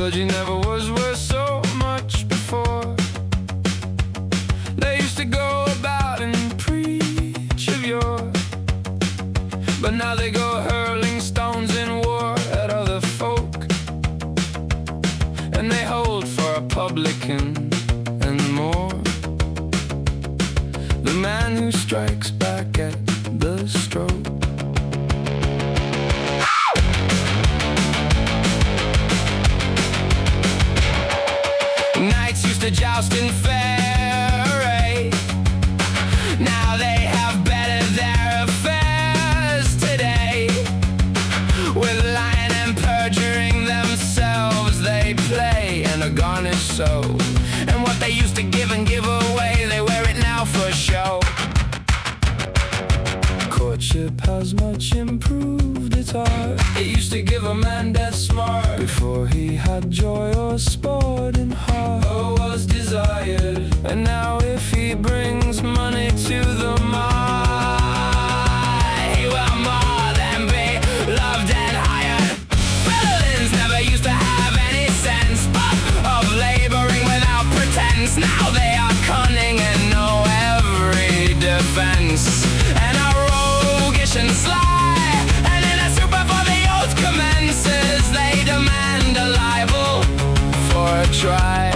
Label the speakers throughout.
Speaker 1: clergy never was worth so much before. They used to go about and preach of yore, but now they go hurling stones in war at other folk, and they hold for a publican and more, the man who strikes back at the stroke. Knights used to joust in fair array. Now they have bettered their affairs today. With lying and perjuring themselves they play and are garnished so. And what they used to give and give away, they wear it now for show. Courtship has much improved its art. It used to give a man death smart before he had joy or sport in heart, or was desired. And now if he brings money to the mart, he will more than be loved and hired. Villains never used to have any sense of laboring without pretense. Now they are cunning and know every defense, and are roguish and sly, and in a super for the oath commences, they demand a libel for a try.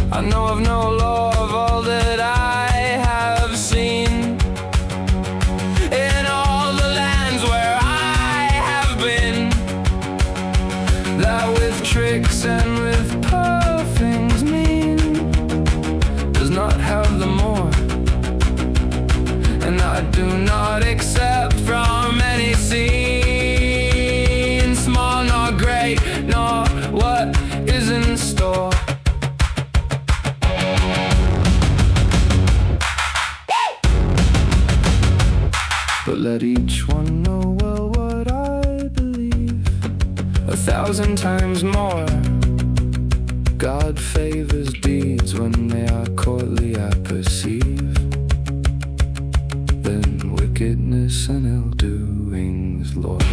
Speaker 1: I know of no law of all that I have seen in all the lands where I have been, that with tricks and with puffings mean does not have the more. And I do not accept from any scene, small nor great, nor what is in store. But let each one know well what I believe, 1,000 times more. God favors deeds when they are courtly, I perceive, than wickedness and ill-doings, Lord.